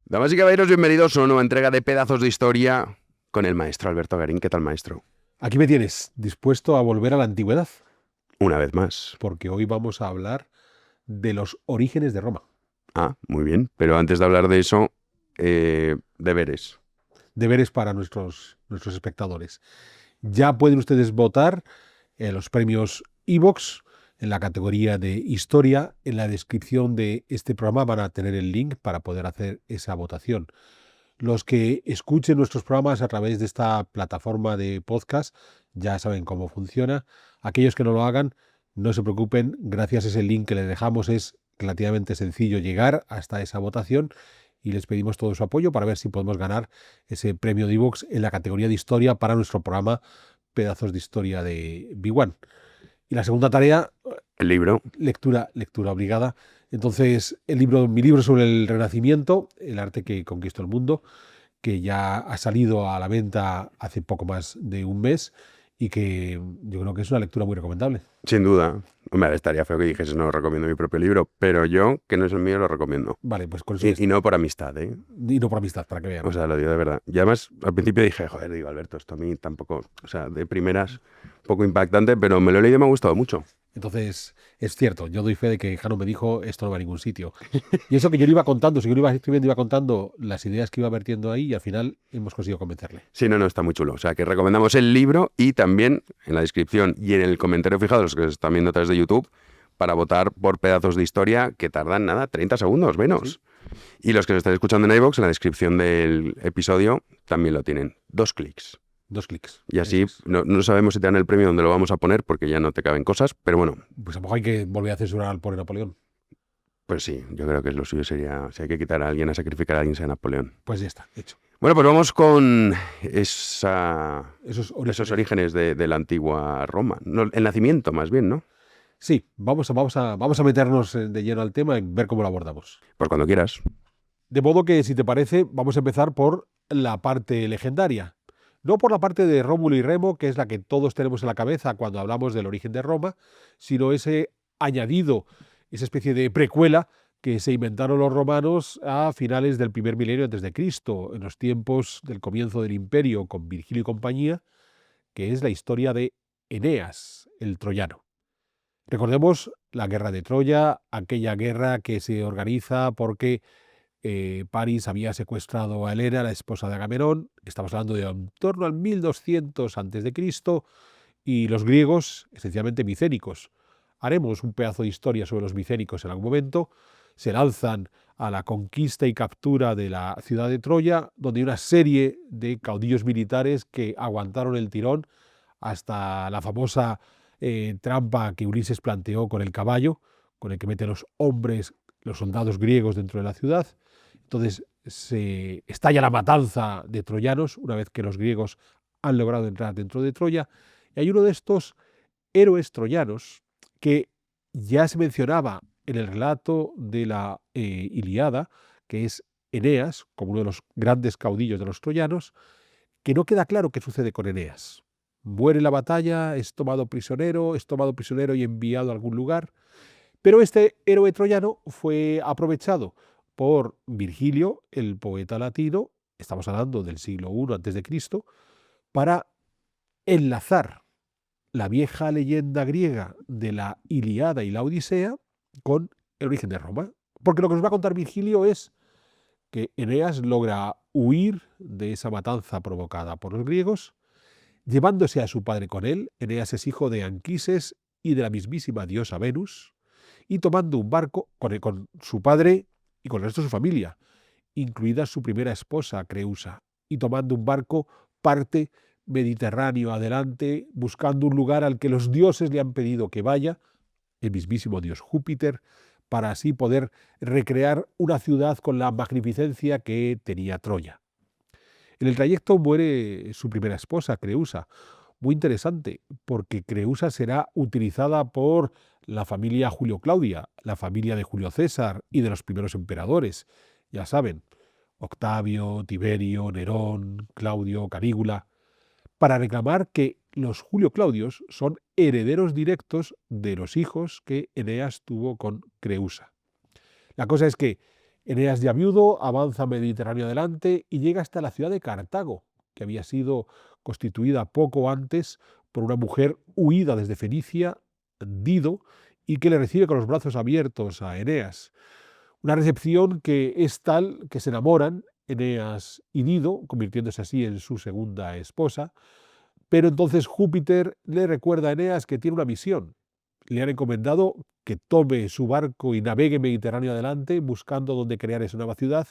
Damas y caballeros, bienvenidos a una nueva entrega de Pedazos de Historia con el maestro Alberto Garín. ¿Qué tal, maestro? Aquí me tienes, dispuesto a volver a la antigüedad, Una vez más. porque hoy vamos a hablar de los orígenes de Roma. Ah, muy bien. Pero antes de hablar de eso, deberes. Deberes para nuestros espectadores. Ya pueden ustedes votar en los premios iVoox en la categoría de Historia. En la descripción de este programa van a tener el link para poder hacer esa votación. Los que escuchen nuestros programas a través de esta plataforma de podcast ya saben cómo funciona. Aquellos que no lo hagan, no se preocupen. Gracias a ese link que les dejamos es relativamente sencillo llegar hasta esa votación y les pedimos todo su apoyo para ver si podemos ganar ese premio de iVoox en la categoría de Historia para nuestro programa Pedazos de Historia de B1. Y la segunda tarea, El libro. lectura obligada. Entonces, mi libro sobre el Renacimiento, el arte que conquistó el mundo, que ya ha salido a la venta hace poco más de un mes y que yo creo que es una lectura muy recomendable. Sin duda. Hombre, estaría feo que dijese no recomiendo mi propio libro, pero yo, que no es el mío, lo recomiendo. Vale, pues con eso Y no por amistad, ¿eh? y no por amistad, para que vean. O sea, lo digo de verdad. Y además, al principio dije, joder, digo, Alberto, esto a mí tampoco, o sea, de primeras, un poco impactante, pero me lo he leído y me ha gustado mucho. Entonces, es cierto, yo doy fe de que Jano me dijo, esto no va a ningún sitio. Y eso que yo le iba contando, si yo lo iba escribiendo, iba contando las ideas que iba vertiendo ahí y al final hemos conseguido convencerle. Sí, no, está muy chulo. O sea, que recomendamos el libro y también en la descripción y en el comentario fijado, los que se están viendo a través de YouTube, para votar por pedazos de historia que tardan nada, 30 segundos menos. Sí. Y los que se están escuchando en iVoox, en la descripción del episodio, también lo tienen. 2 clics. 2 clics. Y así Eso es. no sabemos si te dan el premio donde lo vamos a poner, porque ya no te caben cosas, pero bueno, Pues a lo mejor hay que volver a censurar al pobre Napoleón. pues sí, yo creo que lo suyo sería, si hay que quitar a alguien, a sacrificar a alguien, sea Napoleón. Pues ya está, hecho. Bueno, pues vamos con Esos esos orígenes. orígenes de la antigua Roma. No, el nacimiento, más bien, ¿no? Sí, vamos a meternos de lleno al tema y ver cómo lo abordamos. Pues cuando quieras. De modo que, si te parece, vamos a empezar por la parte legendaria. No por la parte de Rómulo y Remo, que es la que todos tenemos en la cabeza cuando hablamos del origen de Roma, sino ese añadido, esa especie de precuela que se inventaron los romanos a finales del primer milenio antes de Cristo, en los tiempos del comienzo del imperio con Virgilio y compañía, que es la historia de Eneas, el troyano. Recordemos la guerra de Troya, aquella guerra que se organiza porque París había secuestrado a Helena, la esposa de Agamenón. Estamos hablando de en torno al 1200 a.C. y los griegos, esencialmente micénicos. Haremos un pedazo de historia sobre los micénicos en algún momento. Se lanzan a la conquista y captura de la ciudad de Troya, donde hay una serie de caudillos militares que aguantaron el tirón hasta la famosa trampa que Ulises planteó con el caballo, con el que mete a los hombres, los soldados griegos dentro de la ciudad. Entonces se estalla la matanza de troyanos una vez que los griegos han logrado entrar dentro de Troya. Y hay uno de estos héroes troyanos que ya se mencionaba en el relato de la Ilíada, que es Eneas, como uno de los grandes caudillos de los troyanos, que no queda claro qué sucede con Eneas. Muere en la batalla, es tomado prisionero y enviado a algún lugar. Pero este héroe troyano fue aprovechado por Virgilio, el poeta latino, estamos hablando del siglo I a.C., para enlazar la vieja leyenda griega de la Ilíada y la Odisea con el origen de Roma. Porque lo que nos va a contar Virgilio es que Eneas logra huir de esa matanza provocada por los griegos, llevándose a su padre con él. Eneas es hijo de Anquises y de la mismísima diosa Venus, y tomando un barco con su padre y con el resto de su familia, incluida su primera esposa, Creusa, y tomando un barco parte Mediterráneo adelante, buscando un lugar al que los dioses le han pedido que vaya, el mismísimo dios Júpiter, para así poder recrear una ciudad con la magnificencia que tenía Troya. En el trayecto muere su primera esposa, Creusa. Muy interesante, porque Creusa será utilizada por la familia Julio Claudia, la familia de Julio César y de los primeros emperadores. Ya saben, Octavio, Tiberio, Nerón, Claudio, Calígula, para reclamar que los Julio Claudios son herederos directos de los hijos que Eneas tuvo con Creusa. La cosa es que Eneas, ya viudo, avanza Mediterráneo adelante y llega hasta la ciudad de Cartago, que había sido constituida poco antes por una mujer huida desde Fenicia, Dido, y que le recibe con los brazos abiertos a Eneas. Una recepción que es tal que se enamoran Eneas y Dido, convirtiéndose así en su segunda esposa, pero entonces Júpiter le recuerda a Eneas que tiene una misión. Le han encomendado que tome su barco y navegue Mediterráneo adelante buscando dónde crear esa nueva ciudad,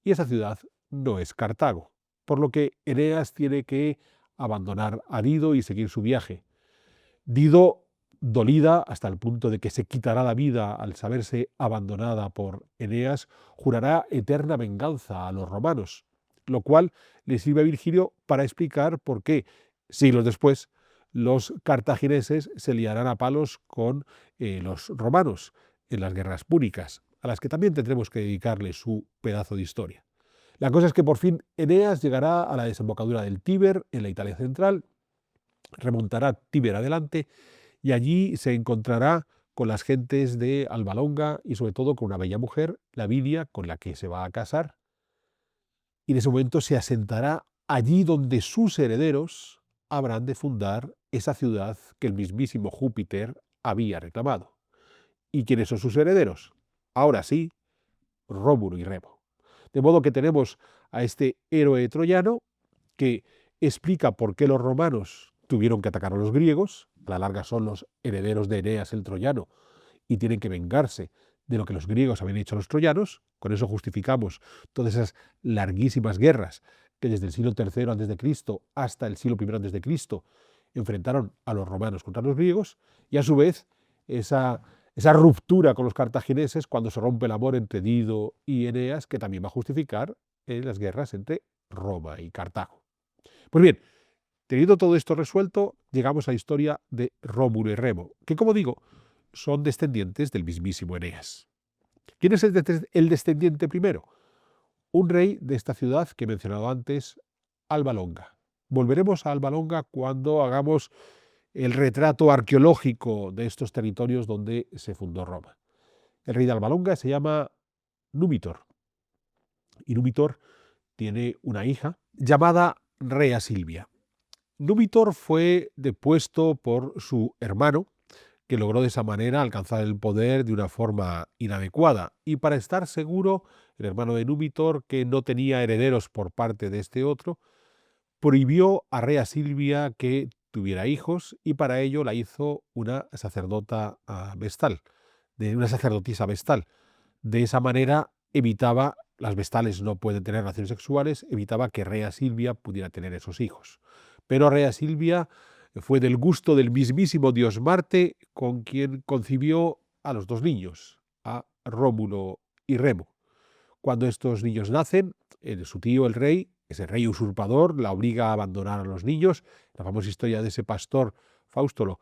y esa ciudad no es Cartago, por lo que Eneas tiene que abandonar a Dido y seguir su viaje. Dido, dolida hasta el punto de que se quitará la vida al saberse abandonada por Eneas, jurará eterna venganza a los romanos, lo cual le sirve a Virgilio para explicar por qué, siglos después, los cartagineses se liarán a palos con los romanos en las guerras púnicas, a las que también tendremos que dedicarle su pedazo de historia. La cosa es que por fin Eneas llegará a la desembocadura del Tíber, en la Italia central, remontará Tíber adelante y allí se encontrará con las gentes de Alba Longa y sobre todo con una bella mujer, Lavinia, con la que se va a casar, y en ese momento se asentará allí donde sus herederos habrán de fundar esa ciudad que el mismísimo Júpiter había reclamado. ¿Y quiénes son sus herederos? Ahora sí, Rómulo y Remo. De modo que tenemos a este héroe troyano que explica por qué los romanos tuvieron que atacar a los griegos, a la larga son los herederos de Eneas el troyano y tienen que vengarse de lo que los griegos habían hecho a los troyanos. Con eso justificamos todas esas larguísimas guerras que desde el siglo III a.C. hasta el siglo I a.C. enfrentaron a los romanos contra los griegos, y a su vez esa ruptura con los cartagineses cuando se rompe el amor entre Dido y Eneas, que también va a justificar las guerras entre Roma y Cartago. Pues bien, teniendo todo esto resuelto, llegamos a la historia de Rómulo y Remo, que, como digo, son descendientes del mismísimo Eneas. ¿Quién es el descendiente primero? Un rey de esta ciudad que he mencionado antes, Alba Longa. Volveremos a Alba Longa cuando hagamos el retrato arqueológico de estos territorios donde se fundó Roma. El rey de Alba Longa se llama Númitor, y Númitor tiene una hija llamada Rea Silvia. Númitor fue depuesto por su hermano, que logró de esa manera alcanzar el poder de una forma inadecuada. Y para estar seguro, el hermano de Númitor, que no tenía herederos por parte de este otro, prohibió a Rea Silvia que tuviera hijos, y para ello la hizo una sacerdota vestal, una sacerdotisa vestal. De esa manera evitaba, las vestales no pueden tener relaciones sexuales, evitaba que Rea Silvia pudiera tener esos hijos. Pero Rea Silvia fue del gusto del mismísimo dios Marte, con quien concibió a los dos niños, a Rómulo y Remo. Cuando estos niños nacen, su tío, el rey, ese rey usurpador, la obliga a abandonar a los niños. La famosa historia de ese pastor, Faustulo,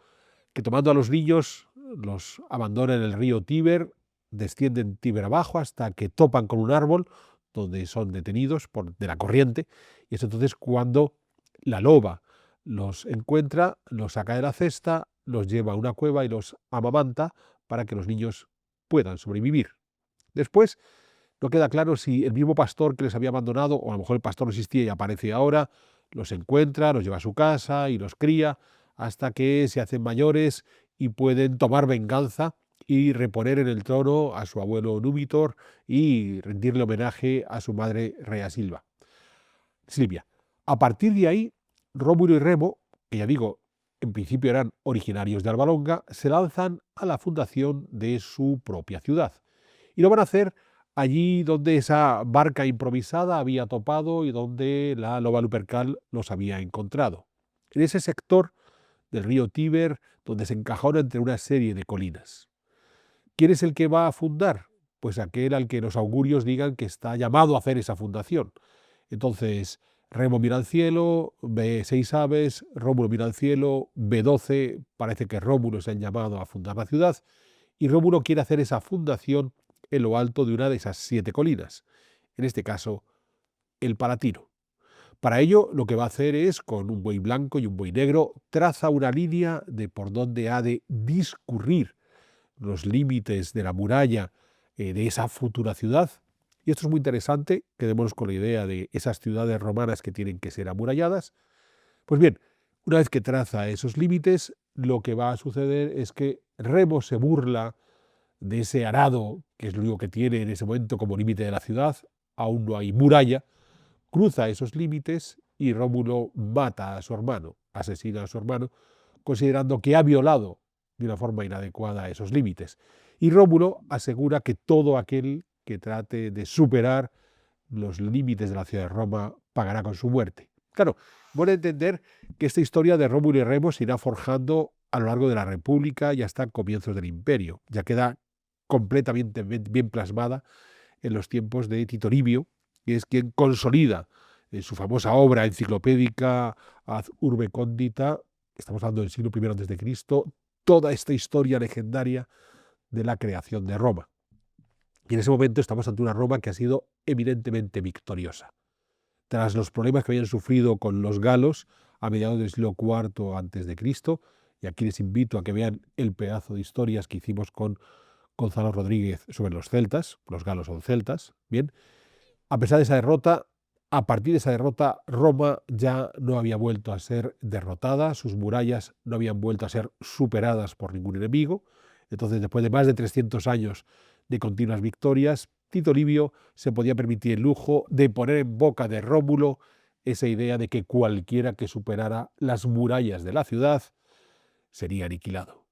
que tomando a los niños los abandona en el río Tíber, descienden Tíber abajo hasta que topan con un árbol donde son detenidos de la corriente, y es entonces cuando la loba los encuentra, los saca de la cesta, los lleva a una cueva y los amamanta para que los niños puedan sobrevivir. Después no queda claro si el mismo pastor que les había abandonado, o a lo mejor el pastor no existía y aparece ahora, los encuentra, los lleva a su casa y los cría hasta que se hacen mayores y pueden tomar venganza y reponer en el trono a su abuelo Númitor y rendirle homenaje a su madre Rea Silvia. A partir de ahí, Rómulo y Remo, que ya digo, en principio eran originarios de Alba Longa, se lanzan a la fundación de su propia ciudad. Y lo van a hacer allí donde esa barca improvisada había topado y donde la loba Lupercal los había encontrado. En ese sector del río Tíber, donde se encajona entre una serie de colinas. ¿Quién es el que va a fundar? Pues aquel al que los augurios digan que está llamado a hacer esa fundación. Entonces, Remo mira al cielo, ve 6 aves, Rómulo mira al cielo, ve 12, parece que Rómulo es el llamado a fundar la ciudad, y Rómulo quiere hacer esa fundación en lo alto de una de esas 7 colinas, en este caso, el Palatino. Para ello, lo que va a hacer es, con un buey blanco y un buey negro, traza una línea de por donde ha de discurrir los límites de la muralla de esa futura ciudad, Y esto es muy interesante, quedémonos con la idea de esas ciudades romanas que tienen que ser amuralladas. Pues bien, una vez que traza esos límites, lo que va a suceder es que Remo se burla de ese arado, que es lo único que tiene en ese momento como límite de la ciudad, aún no hay muralla, cruza esos límites y Rómulo mata a su hermano, asesina a su hermano, considerando que ha violado de una forma inadecuada esos límites. Y Rómulo asegura que todo aquel que trate de superar los límites de la ciudad de Roma pagará con su muerte. Claro, bueno entender que esta historia de Rómulo y Remo se irá forjando a lo largo de la República y hasta comienzos del Imperio. Ya queda completamente bien plasmada en los tiempos de Tito Livio, que es quien consolida en su famosa obra enciclopédica Ad Urbe Condita, estamos hablando del siglo I antes de Cristo, toda esta historia legendaria de la creación de Roma. Y en ese momento estamos ante una Roma que ha sido eminentemente victoriosa. Tras los problemas que habían sufrido con los galos a mediados del siglo IV antes de Cristo, y aquí les invito a que vean el pedazo de historias que hicimos con Gonzalo Rodríguez sobre los celtas, los galos son celtas, bien, a pesar de esa derrota, a partir de esa derrota, Roma ya no había vuelto a ser derrotada, sus murallas no habían vuelto a ser superadas por ningún enemigo. Entonces, después de más de 300 años de continuas victorias, Tito Livio se podía permitir el lujo de poner en boca de Rómulo esa idea de que cualquiera que superara las murallas de la ciudad sería aniquilado.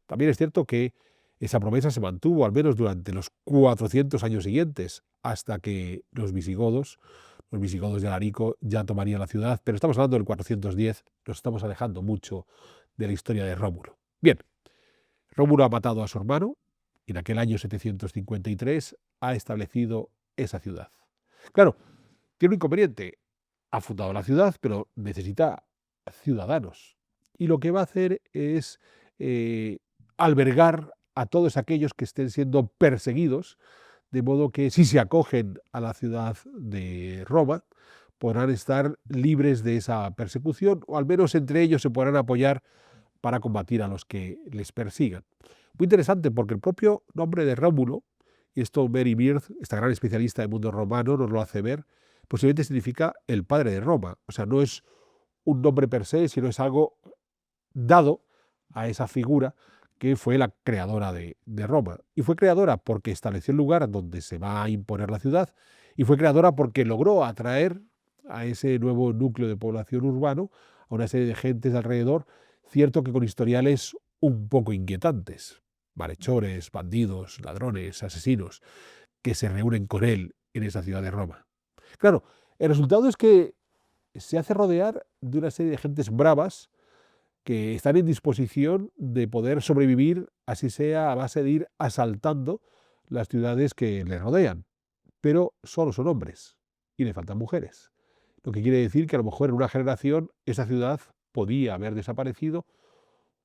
También es cierto que esa promesa se mantuvo al menos durante los 400 años siguientes, hasta que los visigodos de Alarico ya tomarían la ciudad, pero estamos hablando del 410, nos estamos alejando mucho de la historia de Rómulo. Bien, Rómulo ha matado a su hermano y en aquel año 753 ha establecido esa ciudad. Claro, tiene un inconveniente, ha fundado la ciudad, pero necesita ciudadanos. Y lo que va a hacer es eh, albergar a todos aquellos que estén siendo perseguidos, de modo que si se acogen a la ciudad de Roma, podrán estar libres de esa persecución, o al menos entre ellos se podrán apoyar para combatir a los que les persigan. Muy interesante porque el propio nombre de Rómulo, y esto Mary Beard, esta gran especialista del mundo romano, nos lo hace ver, posiblemente significa el padre de Roma. O sea, no es un nombre per se, sino es algo dado a esa figura que fue la creadora de Roma. Y fue creadora porque estableció el lugar donde se va a imponer la ciudad, y fue creadora porque logró atraer a ese nuevo núcleo de población urbano, a una serie de gentes alrededor, cierto que con historiales un poco inquietantes, malhechores, bandidos, ladrones, asesinos, que se reúnen con él en esa ciudad de Roma. Claro, el resultado es que se hace rodear de una serie de gentes bravas que están en disposición de poder sobrevivir, así sea a base de ir asaltando las ciudades que les rodean. Pero solo son hombres y le faltan mujeres. Lo que quiere decir que a lo mejor en una generación esa ciudad podía haber desaparecido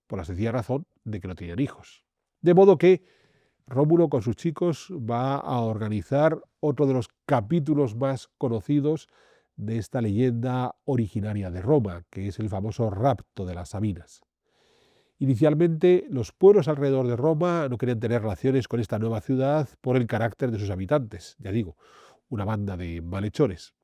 por la sencilla razón de que no tenían hijos. De modo que Rómulo con sus chicos va a organizar otro de los capítulos más conocidos de esta leyenda originaria de Roma, que es el famoso rapto de las Sabinas. Inicialmente, los pueblos alrededor de Roma no querían tener relaciones con esta nueva ciudad por el carácter de sus habitantes, ya digo, una banda de malhechores.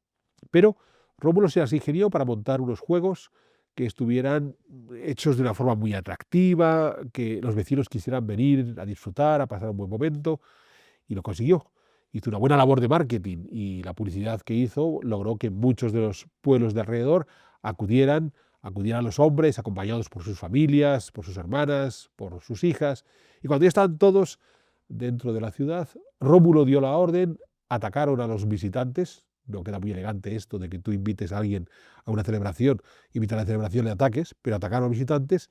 Pero Rómulo se las ingenió para montar unos juegos que estuvieran hechos de una forma muy atractiva, que los vecinos quisieran venir a disfrutar, a pasar un buen momento, y lo consiguió. Hizo una buena labor de marketing y la publicidad que hizo logró que muchos de los pueblos de alrededor acudieran los hombres acompañados por sus familias, por sus hermanas, por sus hijas, y cuando ya estaban todos dentro de la ciudad, Rómulo dio la orden, atacaron a los visitantes. No queda muy elegante esto de que tú invites a alguien a una celebración, invitar a la celebración de ataques, pero atacaron a los visitantes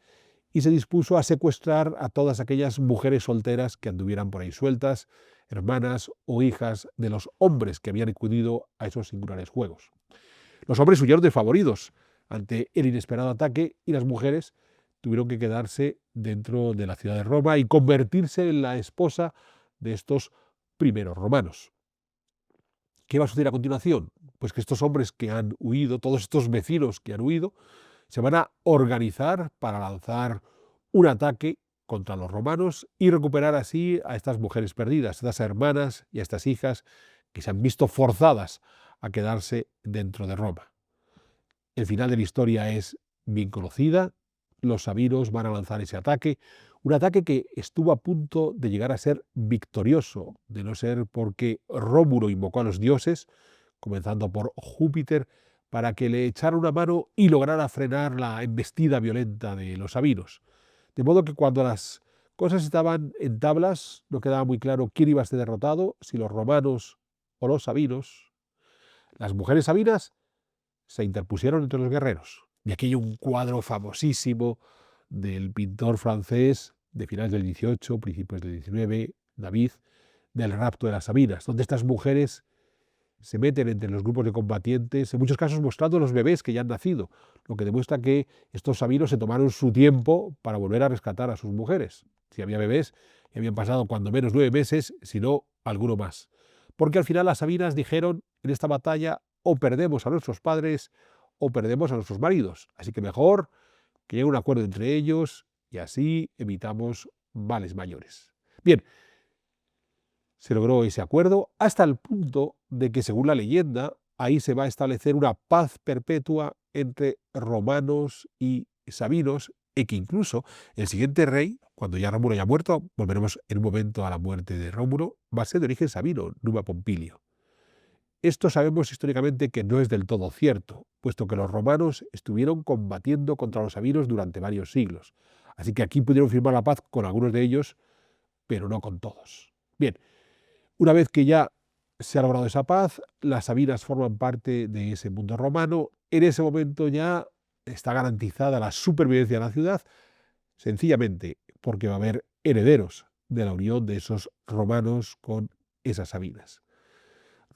y se dispuso a secuestrar a todas aquellas mujeres solteras que anduvieran por ahí sueltas, hermanas o hijas de los hombres que habían acudido a esos singulares juegos. Los hombres huyeron desfavoridos ante el inesperado ataque y las mujeres tuvieron que quedarse dentro de la ciudad de Roma y convertirse en la esposa de estos primeros romanos. ¿Qué va a suceder a continuación? Pues que estos hombres que han huido, todos estos vecinos que han huido, se van a organizar para lanzar un ataque contra los romanos y recuperar así a estas mujeres perdidas, a estas hermanas y a estas hijas que se han visto forzadas a quedarse dentro de Roma. El final de la historia es bien conocida. Los sabinos van a lanzar ese ataque, un ataque que estuvo a punto de llegar a ser victorioso, de no ser porque Rómulo invocó a los dioses, comenzando por Júpiter, para que le echara una mano y lograra frenar la embestida violenta de los sabinos. De modo que cuando las cosas estaban en tablas, no quedaba muy claro quién iba a ser derrotado, si los romanos o los sabinos. Las mujeres sabinas se interpusieron entre los guerreros. Y aquí hay un cuadro famosísimo del pintor francés de finales del 18, principios del 19, David, del rapto de las Sabinas, donde estas mujeres se meten entre los grupos de combatientes, en muchos casos mostrando los bebés que ya han nacido, lo que demuestra que estos sabinos se tomaron su tiempo para volver a rescatar a sus mujeres. Si había bebés, y habían pasado cuando menos 9 meses, si no, alguno más. Porque al final las sabinas dijeron en esta batalla: o perdemos a nuestros padres o perdemos a nuestros maridos. Así que mejor que llegue un acuerdo entre ellos y así evitamos males mayores. Bien, se logró ese acuerdo hasta el punto de que, según la leyenda, ahí se va a establecer una paz perpetua entre romanos y sabinos, y que incluso el siguiente rey, cuando ya Rómulo haya muerto, volveremos en un momento a la muerte de Rómulo, va a ser de origen sabino, Numa Pompilio. Esto sabemos históricamente que no es del todo cierto, puesto que los romanos estuvieron combatiendo contra los sabinos durante varios siglos. Así que aquí pudieron firmar la paz con algunos de ellos, pero no con todos. Bien, una vez que ya se ha logrado esa paz, las sabinas forman parte de ese mundo romano. En ese momento ya está garantizada la supervivencia de la ciudad, sencillamente porque va a haber herederos de la unión de esos romanos con esas sabinas.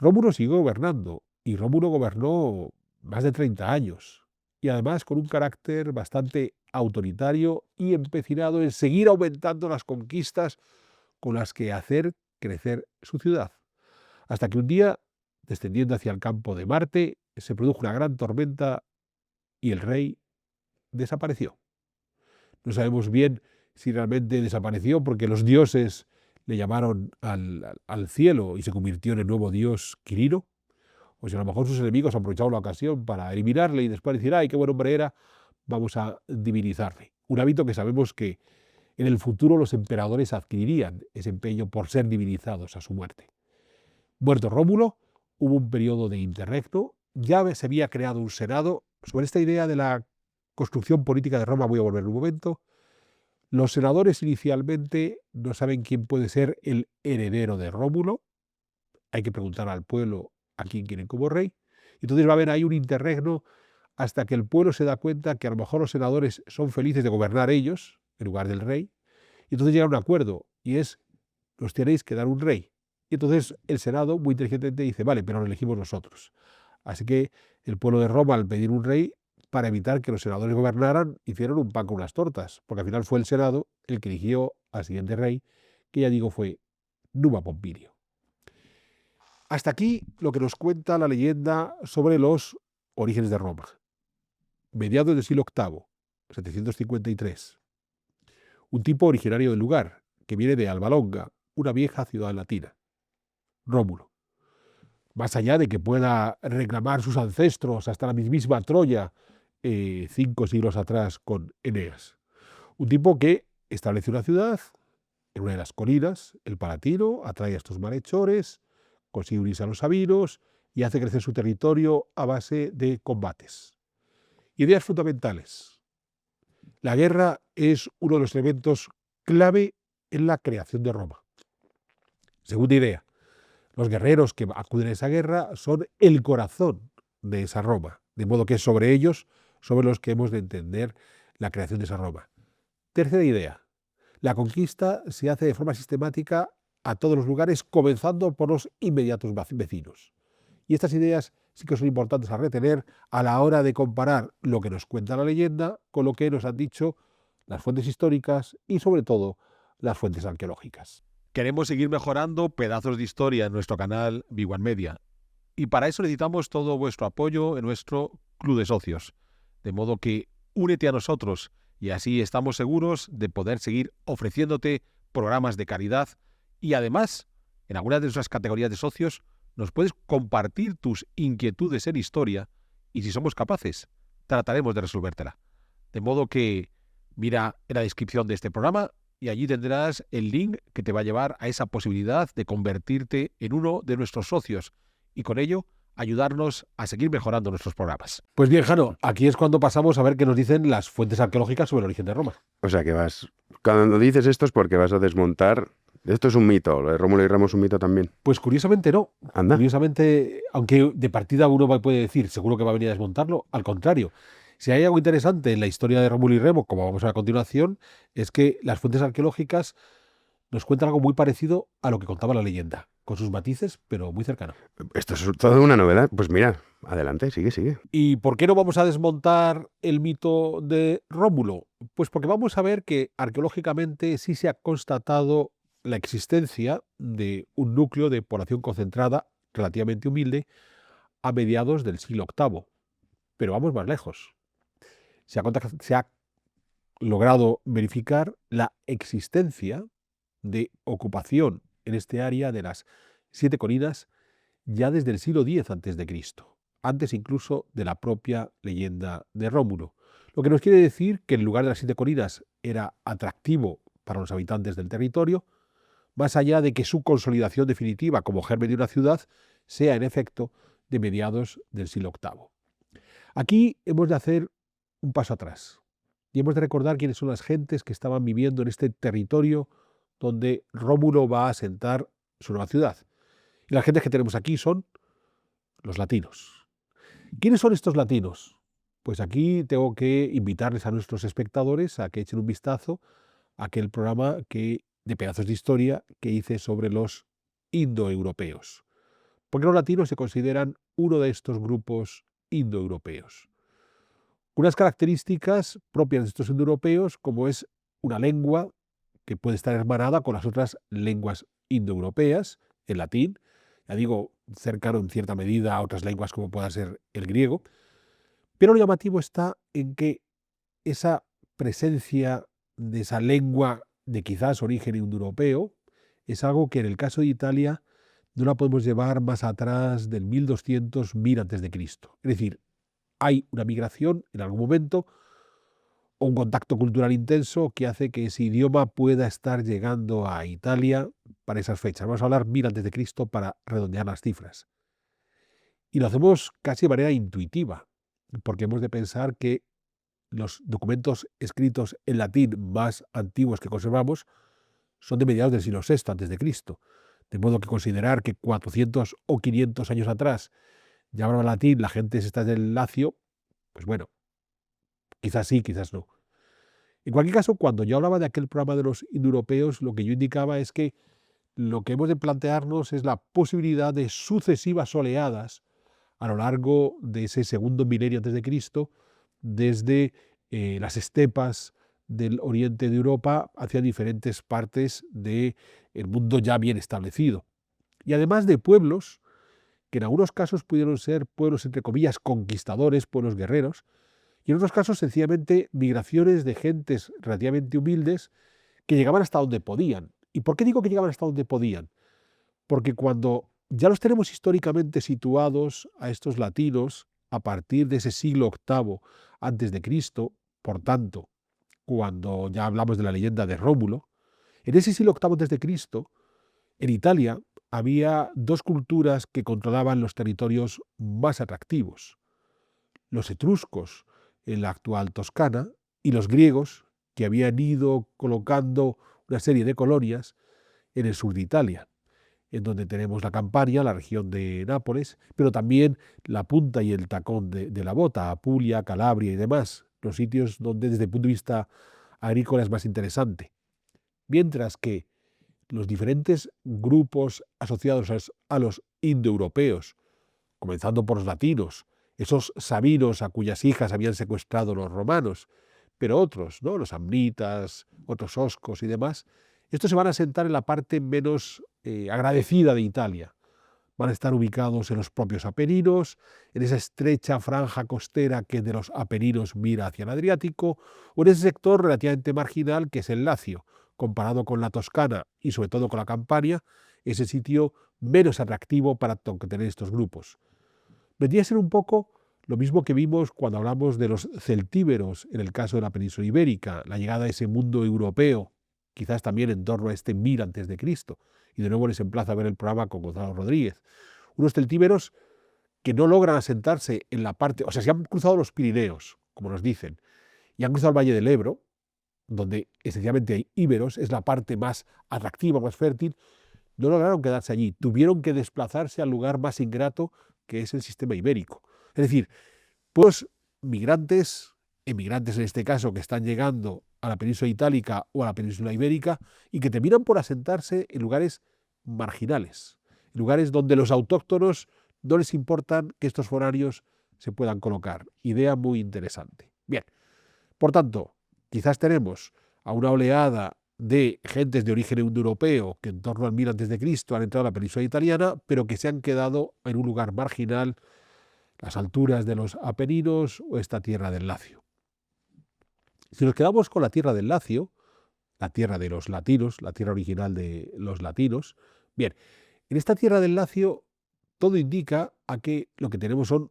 Rómulo siguió gobernando, y Rómulo gobernó más de 30 años, y además con un carácter bastante autoritario y empecinado en seguir aumentando las conquistas con las que hacer crecer su ciudad. Hasta que un día, descendiendo hacia el campo de Marte, se produjo una gran tormenta y el rey desapareció. No sabemos bien si realmente desapareció porque los dioses le llamaron al cielo y se convirtió en el nuevo dios Quirino, o si a lo mejor sus enemigos aprovecharon la ocasión para eliminarle y después decir: ¡ay, qué buen hombre era! Vamos a divinizarle. Un hábito que sabemos que en el futuro los emperadores adquirirían, ese empeño por ser divinizados a su muerte. Muerto Rómulo, hubo un periodo de interregno, ya se había creado un senado. Sobre esta idea de la construcción política de Roma voy a volver un momento. Los senadores inicialmente no saben quién puede ser el heredero de Rómulo. Hay que preguntar al pueblo a quién quieren como rey. Entonces va a haber ahí un interregno hasta que el pueblo se da cuenta que a lo mejor los senadores son felices de gobernar ellos en lugar del rey. Y entonces llega a un acuerdo, y es: nos tenéis que dar un rey. Y entonces el Senado, muy inteligentemente, dice: vale, pero lo elegimos nosotros. Así que el pueblo de Roma, al pedir un rey, para evitar que los senadores gobernaran, hicieron un pan con unas tortas, porque al final fue el Senado el que eligió al siguiente rey, que ya digo fue Numa Pompilio. Hasta aquí lo que nos cuenta la leyenda sobre los orígenes de Roma. Mediados del siglo VIII, 753. Un tipo originario del lugar, que viene de Alba Longa, una vieja ciudad latina, Rómulo. Más allá de que pueda reclamar sus ancestros hasta la mismísima Troya, 5 siglos atrás con Eneas. Un tipo que establece una ciudad en una de las colinas, el Palatino, atrae a estos malhechores, consigue unirse a los sabinos y hace crecer su territorio a base de combates. Ideas fundamentales. La guerra es uno de los elementos clave en la creación de Roma. Segunda idea. Los guerreros que acuden a esa guerra son el corazón de esa Roma, de modo que es sobre ellos sobre los que hemos de entender la creación de esa Roma. Tercera idea. La conquista se hace de forma sistemática a todos los lugares, comenzando por los inmediatos vecinos. Y estas ideas sí que son importantes a retener a la hora de comparar lo que nos cuenta la leyenda con lo que nos han dicho las fuentes históricas y, sobre todo, las fuentes arqueológicas. Queremos seguir mejorando pedazos de historia en nuestro canal Big One Media. Y para eso necesitamos todo vuestro apoyo en nuestro club de socios. De modo que únete a nosotros y así estamos seguros de poder seguir ofreciéndote programas de calidad y además, en algunas de nuestras categorías de socios, nos puedes compartir tus inquietudes en historia y si somos capaces, trataremos de resolvértela. De modo que mira en la descripción de este programa y allí tendrás el link que te va a llevar a esa posibilidad de convertirte en uno de nuestros socios y con ello ayudarnos a seguir mejorando nuestros programas. Pues bien, Jano, aquí es cuando pasamos a ver qué nos dicen las fuentes arqueológicas sobre el origen de Roma. O sea que cuando dices esto es porque vas a desmontar. Esto es un mito, lo de Rómulo y Remo es un mito también. Pues curiosamente no. Anda. Curiosamente, aunque de partida uno puede decir, seguro que va a venir a desmontarlo, al contrario. Si hay algo interesante en la historia de Rómulo y Remo, como vamos a ver a continuación, es que las fuentes arqueológicas nos cuentan algo muy parecido a lo que contaba la leyenda, con sus matices, pero muy cercano. Esto es toda una novedad. Pues mira, adelante, sigue. ¿Y por qué no vamos a desmontar el mito de Rómulo? Pues porque vamos a ver que arqueológicamente sí se ha constatado la existencia de un núcleo de población concentrada relativamente humilde a mediados del siglo VIII. Pero vamos más lejos. Se ha logrado verificar la existencia de ocupación en este área de las Siete Colinas ya desde el siglo X a.C., antes incluso de la propia leyenda de Rómulo. Lo que nos quiere decir que el lugar de las Siete Colinas era atractivo para los habitantes del territorio, más allá de que su consolidación definitiva como germen de una ciudad sea en efecto de mediados del siglo VIII. Aquí hemos de hacer un paso atrás y hemos de recordar quiénes son las gentes que estaban viviendo en este territorio donde Rómulo va a asentar su nueva ciudad. Y las gentes que tenemos aquí son los latinos. ¿Quiénes son estos latinos? Pues aquí tengo que invitarles a nuestros espectadores a que echen un vistazo a aquel programa de pedazos de historia que hice sobre los indoeuropeos. Porque los latinos se consideran uno de estos grupos indoeuropeos. Unas características propias de estos indoeuropeos, como es una lengua que puede estar hermanada con las otras lenguas indoeuropeas, el latín, ya digo, cercano en cierta medida a otras lenguas como pueda ser el griego, pero lo llamativo está en que esa presencia de esa lengua de quizás origen indoeuropeo es algo que en el caso de Italia no la podemos llevar más atrás del 1200-1000 a.C. Es decir, hay una migración en algún momento o un contacto cultural intenso que hace que ese idioma pueda estar llegando a Italia para esas fechas. Vamos a hablar 1000 a.C. para redondear las cifras. Y lo hacemos casi de manera intuitiva, porque hemos de pensar que los documentos escritos en latín más antiguos que conservamos son de mediados del siglo VI a.C., de modo que considerar que 400 o 500 años atrás ya hablaba latín, la gente está del Lacio, pues bueno, quizás sí, quizás no. En cualquier caso, cuando yo hablaba de aquel programa de los indoeuropeos, lo que yo indicaba es que lo que hemos de plantearnos es la posibilidad de sucesivas oleadas a lo largo de ese segundo milenio antes de Cristo, desde las estepas del oriente de Europa hacia diferentes partes del mundo ya bien establecido. Y además de pueblos, que en algunos casos pudieron ser pueblos, entre comillas, conquistadores, pueblos guerreros, y en otros casos sencillamente migraciones de gentes relativamente humildes que llegaban hasta donde podían. ¿Y por qué digo que llegaban hasta donde podían? Porque cuando ya los tenemos históricamente situados a estos latinos a partir de ese siglo VIII antes de Cristo, por tanto, cuando ya hablamos de la leyenda de Rómulo, en ese siglo VIII antes de Cristo, en Italia había dos culturas que controlaban los territorios más atractivos: los etruscos en la actual Toscana y los griegos, que habían ido colocando una serie de colonias en el sur de Italia, en donde tenemos la Campania, la región de Nápoles, pero también la punta y el tacón de la bota, Apulia, Calabria y demás, los sitios donde desde el punto de vista agrícola es más interesante. Mientras que los diferentes grupos asociados a los indoeuropeos, comenzando por los latinos, esos sabinos a cuyas hijas habían secuestrado los romanos, pero otros, ¿no?, los samnitas, otros oscos y demás, estos se van a asentar en la parte menos agradecida de Italia. Van a estar ubicados en los propios Apeninos, en esa estrecha franja costera que de los Apeninos mira hacia el Adriático, o en ese sector relativamente marginal que es el Lacio, comparado con la Toscana y sobre todo con la Campania, ese sitio menos atractivo para tener estos grupos. Vendría a ser un poco lo mismo que vimos cuando hablamos de los celtíberos en el caso de la península ibérica, la llegada a ese mundo europeo, quizás también en torno a este 1000 a.C. Y de nuevo les emplazo a ver el programa con Gonzalo Rodríguez. Unos celtíberos que no logran asentarse en la parte, o sea, se han cruzado los Pirineos, como nos dicen, y han cruzado el Valle del Ebro, donde esencialmente hay íberos, es la parte más atractiva, más fértil, no lograron quedarse allí, tuvieron que desplazarse al lugar más ingrato, que es el sistema ibérico. Es decir, pues migrantes, emigrantes en este caso, que están llegando a la península itálica o a la península ibérica y que terminan por asentarse en lugares marginales, en lugares donde los autóctonos no les importan que estos foráneos se puedan colocar. Idea muy interesante. Bien, por tanto, quizás tenemos a una oleada de gentes de origen indoeuropeo que en torno al 1000 a.C. han entrado a la península italiana, pero que se han quedado en un lugar marginal, las alturas de los Apeninos o esta tierra del Lacio. Si nos quedamos con la tierra del Lacio, la tierra de los latinos, la tierra original de los latinos, bien, en esta tierra del Lacio todo indica a que lo que tenemos son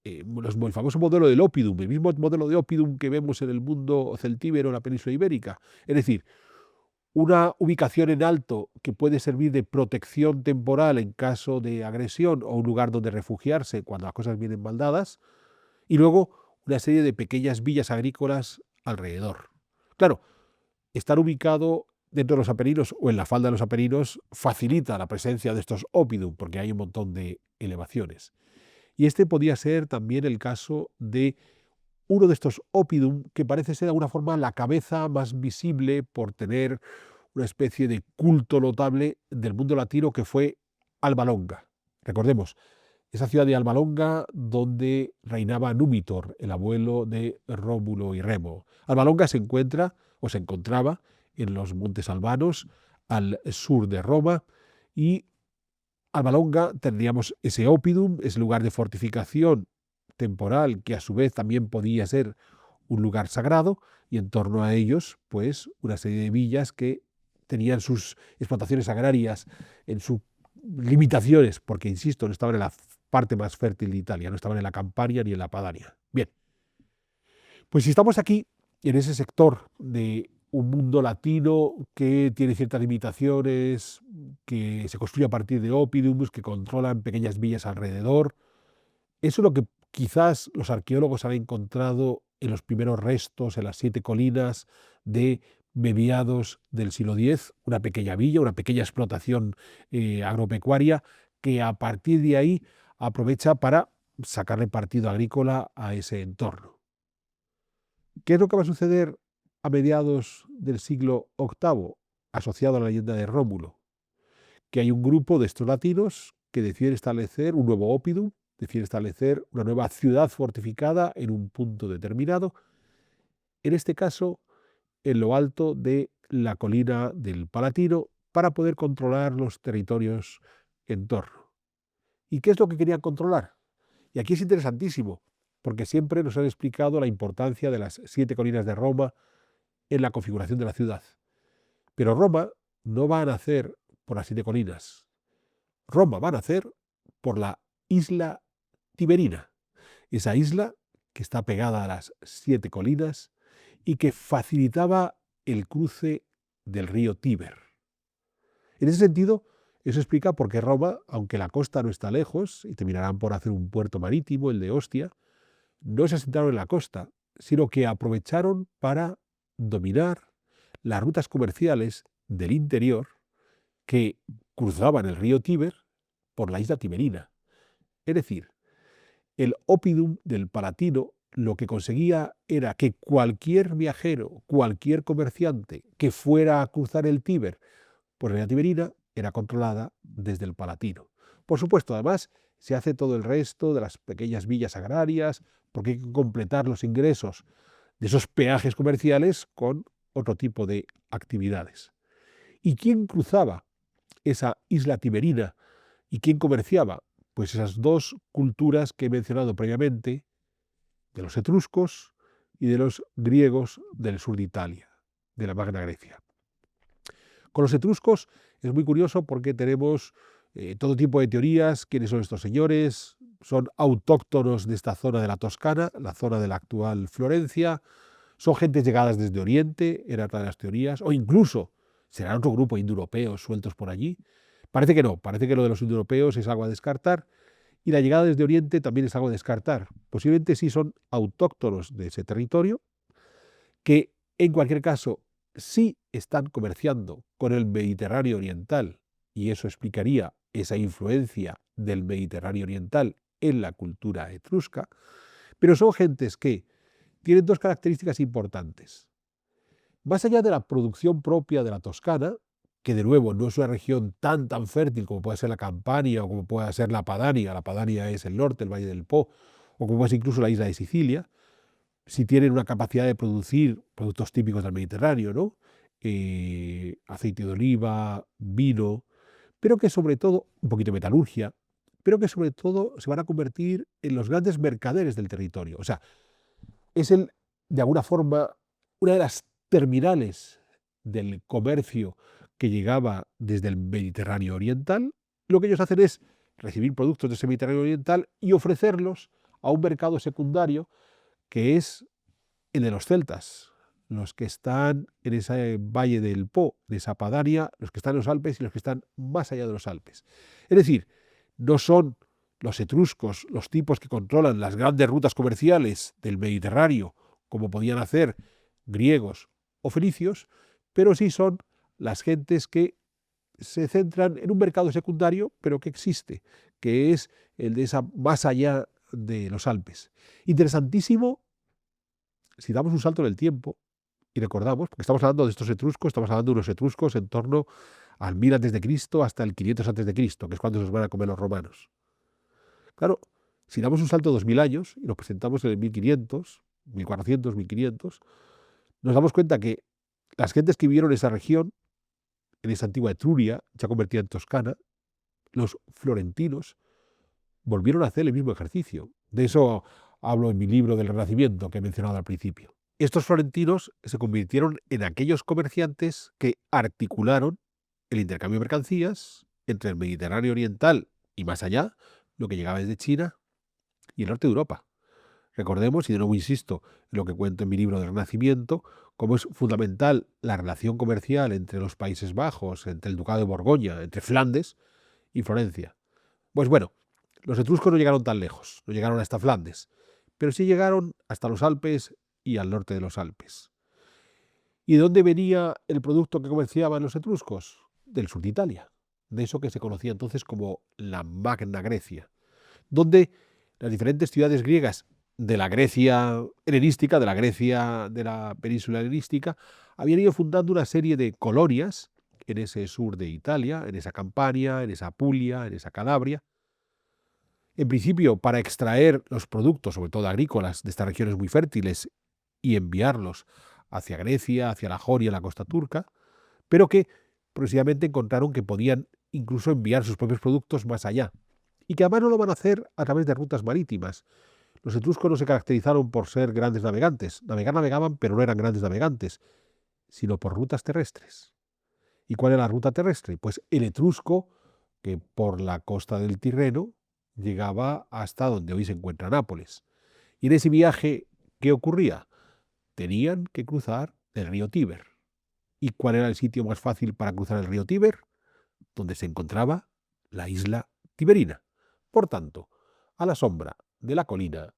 el famoso modelo del Oppidum, el mismo modelo de Oppidum que vemos en el mundo celtíbero, en la península ibérica. Es decir, una ubicación en alto que puede servir de protección temporal en caso de agresión o un lugar donde refugiarse cuando las cosas vienen mal dadas, y luego una serie de pequeñas villas agrícolas alrededor. Claro, estar ubicado dentro de los Apeninos o en la falda de los Apeninos facilita la presencia de estos Oppidum porque hay un montón de elevaciones. Y este podía ser también el caso de uno de estos Oppidum que parece ser de alguna forma la cabeza más visible por tener una especie de culto notable del mundo latino que fue Alba Longa. Recordemos, esa ciudad de Alba Longa donde reinaba Númitor, el abuelo de Rómulo y Remo. Alba Longa se encontraba en los Montes Albanos, al sur de Roma, y Alba Longa tendríamos ese Oppidum, ese lugar de fortificación temporal que a su vez también podía ser un lugar sagrado, y en torno a ellos, pues, una serie de villas que tenían sus explotaciones agrarias en sus limitaciones, porque, insisto, no estaban en la parte más fértil de Italia, no estaban en la Campania ni en la Padania. Bien, pues si estamos aquí, en ese sector de un mundo latino que tiene ciertas limitaciones, que se construye a partir de oppidums, que controlan pequeñas villas alrededor, eso es lo que quizás los arqueólogos han encontrado en los primeros restos, en las 7 colinas de mediados del siglo X, una pequeña villa, una pequeña explotación agropecuaria que a partir de ahí aprovecha para sacarle partido agrícola a ese entorno. ¿Qué es lo que va a suceder a mediados del siglo VIII, asociado a la leyenda de Rómulo? Que hay un grupo de estos latinos que deciden establecer un nuevo oppidum, deciden establecer una nueva ciudad fortificada en un punto determinado, en este caso en lo alto de la colina del Palatino, para poder controlar los territorios en torno. ¿Y qué es lo que querían controlar? Y aquí es interesantísimo, porque siempre nos han explicado la importancia de las 7 colinas de Roma en la configuración de la ciudad. Pero Roma no va a nacer por las 7 colinas. Roma va a nacer por la isla Tiberina, esa isla que está pegada a las 7 colinas y que facilitaba el cruce del río Tíber. En ese sentido, eso explica por qué Roma, aunque la costa no está lejos y terminarán por hacer un puerto marítimo, el de Ostia, no se asentaron en la costa, sino que aprovecharon para dominar las rutas comerciales del interior que cruzaban el río Tíber por la isla Tiberina. Es decir, el oppidum del Palatino lo que conseguía era que cualquier viajero, cualquier comerciante que fuera a cruzar el Tíber por la isla Tiberina era controlada desde el Palatino. Por supuesto, además, se hace todo el resto de las pequeñas villas agrarias, porque hay que completar los ingresos de esos peajes comerciales con otro tipo de actividades. ¿Y quién cruzaba esa isla Tiberina y quién comerciaba? Pues esas dos culturas que he mencionado previamente, de los etruscos y de los griegos del sur de Italia, de la Magna Grecia. Con los etruscos es muy curioso porque tenemos todo tipo de teorías, quiénes son estos señores, son autóctonos de esta zona de la Toscana, la zona de la actual Florencia, son gentes llegadas desde Oriente, era otra de las teorías, o incluso será otro grupo de indoeuropeos sueltos por allí. Parece que no, parece que lo de los indoeuropeos es algo a descartar, y la llegada desde Oriente también es algo a descartar. Posiblemente sí son autóctonos de ese territorio, que en cualquier caso sí están comerciando con el Mediterráneo oriental, y eso explicaría esa influencia del Mediterráneo oriental en la cultura etrusca, pero son gentes que tienen dos características importantes. Más allá de la producción propia de la Toscana, que de nuevo no es una región tan fértil como puede ser la Campania o como puede ser la Padania es el norte, el Valle del Po, o como es incluso la isla de Sicilia, si tienen una capacidad de producir productos típicos del Mediterráneo, ¿no? Aceite de oliva, vino, pero que sobre todo, un poquito de metalurgia, pero que sobre todo se van a convertir en los grandes mercaderes del territorio. O sea, es de alguna forma, una de las terminales del comercio que llegaba desde el Mediterráneo oriental. Lo que ellos hacen es recibir productos de ese Mediterráneo oriental y ofrecerlos a un mercado secundario que es el de los celtas, los que están en ese valle del Po, de esa Padania, los que están en los Alpes y los que están más allá de los Alpes. Es decir, no son los etruscos, los tipos que controlan las grandes rutas comerciales del Mediterráneo, como podían hacer griegos o fenicios, pero sí son las gentes que se centran en un mercado secundario, pero que existe, que es el de esa más allá de los Alpes. Interesantísimo si damos un salto en el tiempo y recordamos, porque estamos hablando de estos etruscos, estamos hablando de unos etruscos en torno al 1000 a.C. hasta el 500 a.C., que es cuando se los van a comer los romanos. Claro, si damos un salto de 2000 años y nos presentamos en el 1500, 1400, 1500, nos damos cuenta que las gentes que vivieron en esa región, en esa antigua Etruria, ya convertida en Toscana, los florentinos, volvieron a hacer el mismo ejercicio. De eso hablo en mi libro del Renacimiento que he mencionado al principio. Estos florentinos se convirtieron en aquellos comerciantes que articularon el intercambio de mercancías entre el Mediterráneo oriental y más allá, lo que llegaba desde China y el norte de Europa. Recordemos, y de nuevo insisto en lo que cuento en mi libro del Renacimiento, cómo es fundamental la relación comercial entre los Países Bajos, entre el Ducado de Borgoña, entre Flandes y Florencia. Pues bueno, los etruscos no llegaron tan lejos, no llegaron hasta Flandes, pero sí llegaron hasta los Alpes y al norte de los Alpes. ¿Y de dónde venía el producto que comerciaban los etruscos? Del sur de Italia, de eso que se conocía entonces como la Magna Grecia, donde las diferentes ciudades griegas de la Grecia helenística, de la Grecia de la península helenística, habían ido fundando una serie de colonias en ese sur de Italia, en esa Campania, en esa Apulia, en esa Calabria, en principio para extraer los productos, sobre todo agrícolas, de estas regiones muy fértiles y enviarlos hacia Grecia, hacia la Jonia, la costa turca, pero que progresivamente encontraron que podían incluso enviar sus propios productos más allá, y que además no lo van a hacer a través de rutas marítimas. Los etruscos no se caracterizaron por ser grandes navegantes. Navegaban, pero no eran grandes navegantes, sino por rutas terrestres. ¿Y cuál era la ruta terrestre? Pues el etrusco, que por la costa del Tirreno llegaba hasta donde hoy se encuentra Nápoles. Y en ese viaje, ¿qué ocurría? Tenían que cruzar el río Tíber. ¿Y cuál era el sitio más fácil para cruzar el río Tíber? Donde se encontraba la isla Tiberina. Por tanto, a la sombra de la colina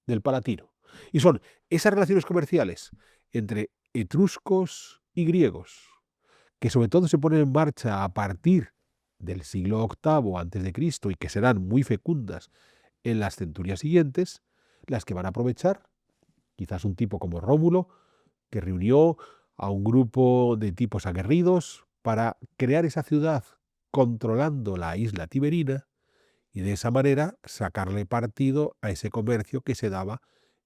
del Palatino. Y son esas relaciones comerciales entre etruscos y griegos, que sobre todo se ponen en marcha a partir del siglo VIII a.C. y que serán muy fecundas en las centurias siguientes, las que van a aprovechar quizás un tipo como Rómulo, que reunió a un grupo de tipos aguerridos para crear esa ciudad controlando la isla Tiberina y de esa manera sacarle partido a ese comercio que se daba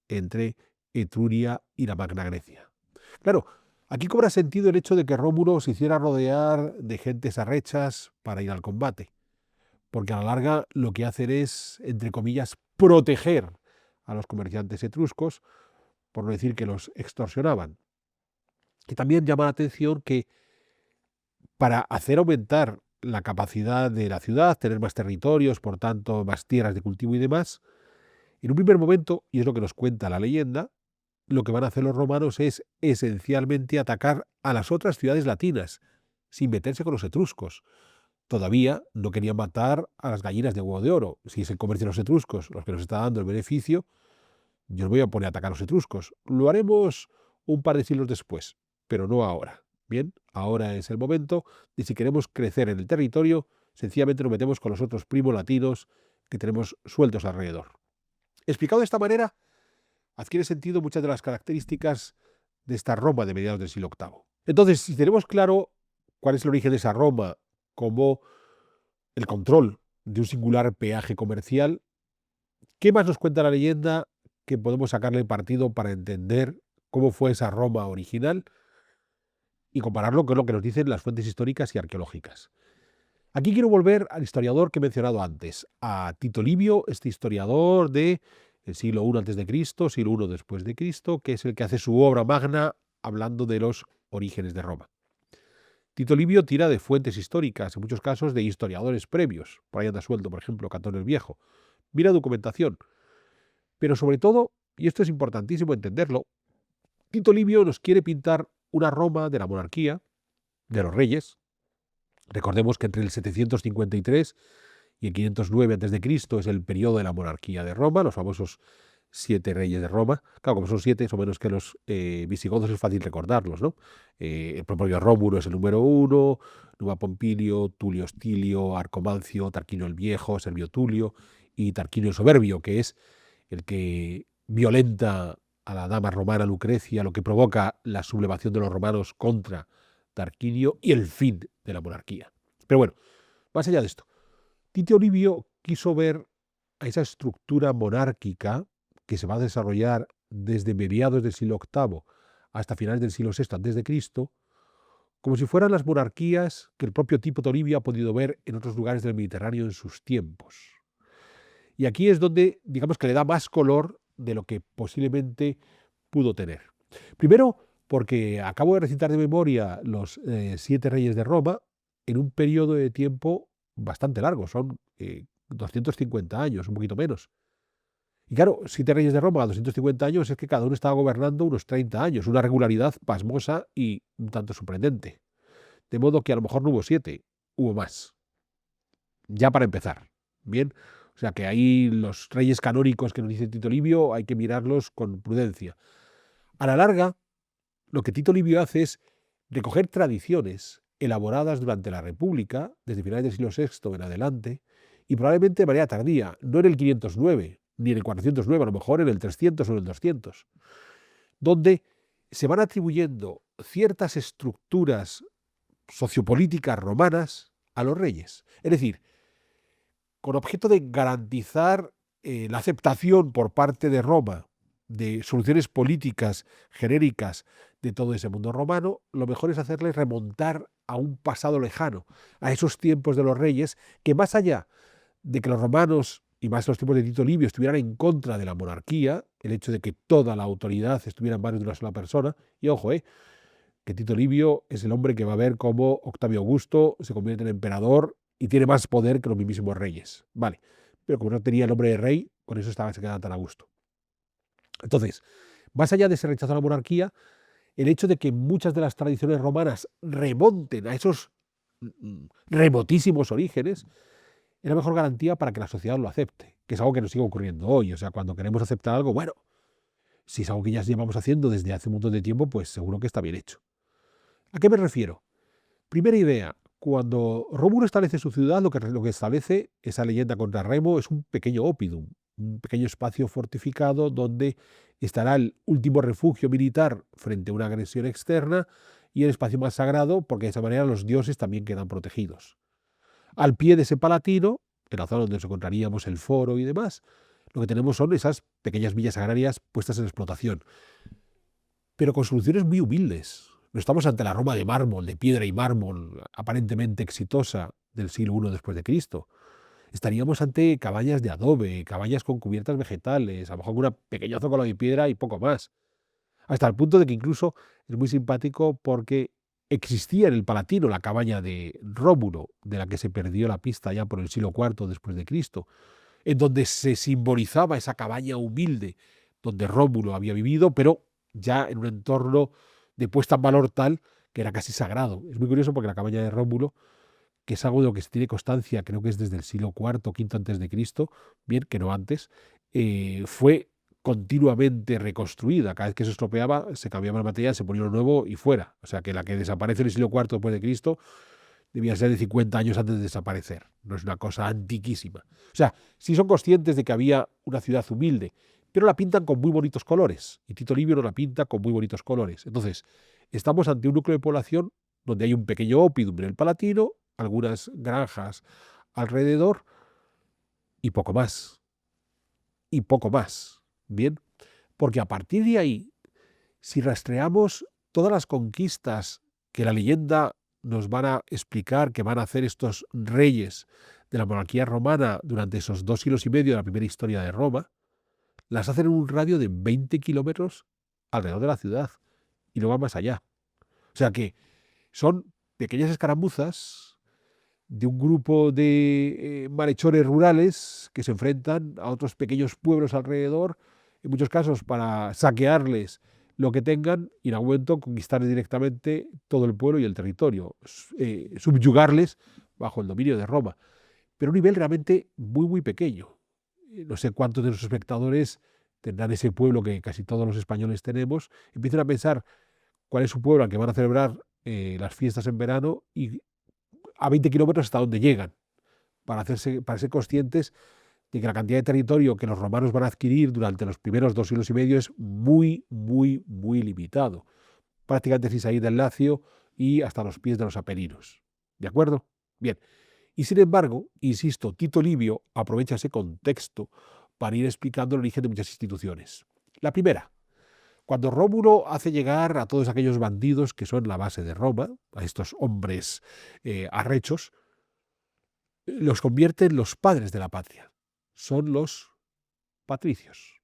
entre Etruria y la Magna Grecia. Claro, aquí cobra sentido el hecho de que Rómulo se hiciera rodear de gentes arrechas para ir al combate, porque a la larga lo que hacen es, entre comillas, proteger a los comerciantes etruscos, por no decir que los extorsionaban. Y también llama la atención que para hacer aumentar la capacidad de la ciudad, tener más territorios, por tanto, más tierras de cultivo y demás. En un primer momento, y es lo que nos cuenta la leyenda, lo que van a hacer los romanos es esencialmente atacar a las otras ciudades latinas, sin meterse con los etruscos. Todavía no querían matar a las gallinas de huevo de oro. Si es el comercio de los etruscos los que nos está dando el beneficio, yo os voy a poner a atacar a los etruscos. Lo haremos un par de siglos después, pero no ahora. Bien, ahora es el momento de, si queremos crecer en el territorio, sencillamente nos metemos con los otros primos latinos que tenemos sueltos alrededor. Explicado de esta manera, adquiere sentido muchas de las características de esta Roma de mediados del siglo VIII. Entonces, si tenemos claro cuál es el origen de esa Roma como el control de un singular peaje comercial, ¿qué más nos cuenta la leyenda que podemos sacarle partido para entender cómo fue esa Roma original y compararlo con lo que nos dicen las fuentes históricas y arqueológicas? Aquí quiero volver al historiador que he mencionado antes, a Tito Livio, este historiador del siglo I a.C., siglo I después de Cristo, que es el que hace su obra magna hablando de los orígenes de Roma. Tito Livio tira de fuentes históricas, en muchos casos de historiadores previos. Por ahí anda suelto, por ejemplo, Catón el Viejo. Mira documentación. Pero sobre todo, y esto es importantísimo entenderlo, Tito Livio nos quiere pintar una Roma de la monarquía, de los reyes. Recordemos que entre el 753 y el 509 a.C. es el periodo de la monarquía de Roma, los famosos 7 reyes de Roma. Claro, como son 7, son menos que los visigodos, es fácil recordarlos, ¿no? El propio Rómulo es el número 1, Numa Pompilio, Tulio Hostilio, Arcomancio, Tarquinio el Viejo, Servio Tulio y Tarquinio el Soberbio, que es el que violenta a la dama romana Lucrecia, lo que provoca la sublevación de los romanos contra Tarquinio y el fin de la monarquía. Pero bueno, más allá de esto, Tito Livio quiso ver a esa estructura monárquica que se va a desarrollar desde mediados del siglo VIII hasta finales del siglo VI a.C., como si fueran las monarquías que el propio Tito Livio ha podido ver en otros lugares del Mediterráneo en sus tiempos. Y aquí es donde, digamos, que le da más color de lo que posiblemente pudo tener. Primero, porque acabo de recitar de memoria los 7 reyes de Roma en un periodo de tiempo bastante largo, son 250 años, un poquito menos. Y claro, 7 reyes de Roma a 250 años es que cada uno estaba gobernando unos 30 años, una regularidad pasmosa y un tanto sorprendente. De modo que a lo mejor no hubo 7, hubo más. Ya para empezar. Bien, o sea que ahí los reyes canónicos que nos dice Tito Livio hay que mirarlos con prudencia. A la larga, lo que Tito Livio hace es recoger tradiciones elaboradas durante la República, desde finales del siglo VI en adelante, y probablemente de manera tardía, no en el 509, ni en el 409, a lo mejor en el 300 o en el 200, donde se van atribuyendo ciertas estructuras sociopolíticas romanas a los reyes. Es decir, con objeto de garantizar la aceptación por parte de Roma de soluciones políticas genéricas de todo ese mundo romano, lo mejor es hacerles remontar a un pasado lejano, a esos tiempos de los reyes, que más allá de que los romanos, y más en los tiempos de Tito Livio, estuvieran en contra de la monarquía, el hecho de que toda la autoridad estuviera en manos de una sola persona, y ojo, que Tito Livio es el hombre que va a ver cómo Octavio Augusto se convierte en emperador y tiene más poder que los mismos reyes. Vale, pero como no tenía el nombre de rey, con eso se quedaba tan a gusto. Entonces, más allá de ese rechazo a la monarquía, el hecho de que muchas de las tradiciones romanas remonten a esos remotísimos orígenes es la mejor garantía para que la sociedad lo acepte, que es algo que nos sigue ocurriendo hoy. O sea, cuando queremos aceptar algo, bueno, si es algo que ya llevamos haciendo desde hace un montón de tiempo, pues seguro que está bien hecho. ¿A qué me refiero? Primera idea, cuando Rómulo establece su ciudad, lo que establece esa leyenda contra Remo es un pequeño oppidum, un pequeño espacio fortificado donde estará el último refugio militar frente a una agresión externa y el espacio más sagrado, porque de esa manera los dioses también quedan protegidos. Al pie de ese palatino, en la zona donde nos encontraríamos el foro y demás, lo que tenemos son esas pequeñas villas agrarias puestas en explotación, pero con soluciones muy humildes. No estamos ante la Roma de mármol, de piedra y mármol, aparentemente exitosa del siglo I después de Cristo. Estaríamos ante cabañas de adobe, cabañas con cubiertas vegetales, a lo mejor con una pequeña zócalo de piedra y poco más. Hasta el punto de que incluso es muy simpático porque existía en el Palatino la cabaña de Rómulo, de la que se perdió la pista ya por el siglo IV después de Cristo, en donde se simbolizaba esa cabaña humilde donde Rómulo había vivido, pero ya en un entorno de puesta en valor tal que era casi sagrado. Es muy curioso porque la cabaña de Rómulo, que es algo de lo que se tiene constancia, creo que es desde el siglo IV o V antes de Cristo, bien que no antes, fue continuamente reconstruida. Cada vez que se estropeaba, se cambiaba el material, se ponía uno nuevo y fuera. O sea que la que desaparece en el siglo IV después de Cristo debía ser de 50 años antes de desaparecer. No es una cosa antiquísima. O sea, sí son conscientes de que había una ciudad humilde, pero la pintan con muy bonitos colores. Y Tito Livio nos la pinta con muy bonitos colores. Entonces, estamos ante un núcleo de población donde hay un pequeño oppidum en el Palatino, algunas granjas alrededor y poco más. Y poco más. Bien, porque a partir de ahí, si rastreamos todas las conquistas que la leyenda nos van a explicar que van a hacer estos reyes de la monarquía romana durante esos 2 siglos y medio de la primera historia de Roma, las hacen en un radio de 20 kilómetros alrededor de la ciudad y no van más allá. O sea que son pequeñas escaramuzas de un grupo de malhechores rurales que se enfrentan a otros pequeños pueblos alrededor, en muchos casos para saquearles lo que tengan y en algún momento conquistar directamente todo el pueblo y el territorio, subyugarles bajo el dominio de Roma, pero a un nivel realmente muy, muy pequeño. No sé cuántos de los espectadores tendrán ese pueblo que casi todos los españoles tenemos, empiezan a pensar cuál es su pueblo al que van a celebrar las fiestas en verano y a 20 kilómetros hasta donde llegan, para ser conscientes de que la cantidad de territorio que los romanos van a adquirir durante los primeros 2 siglos y medio es muy, muy, muy limitado. Prácticamente sin salir del Lacio y hasta los pies de los Apeninos. ¿De acuerdo? Bien. Y sin embargo, insisto, Tito Livio aprovecha ese contexto para ir explicando el origen de muchas instituciones. La primera, cuando Rómulo hace llegar a todos aquellos bandidos que son la base de Roma, a estos hombres arrechos, los convierte en los padres de la patria. Son los patricios.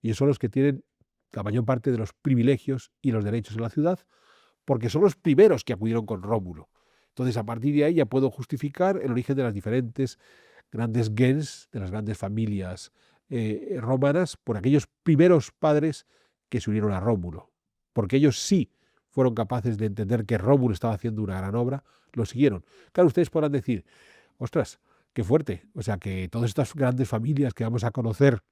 Y son los que tienen la mayor parte de los privilegios y los derechos en la ciudad, porque son los primeros que acudieron con Rómulo. Entonces, a partir de ahí ya puedo justificar el origen de las diferentes grandes gens, de las grandes familias romanas, por aquellos primeros padres que se unieron a Rómulo. Porque ellos sí fueron capaces de entender que Rómulo estaba haciendo una gran obra, lo siguieron. Claro, ustedes podrán decir, ostras, qué fuerte. O sea, que todas estas grandes familias que vamos a conocer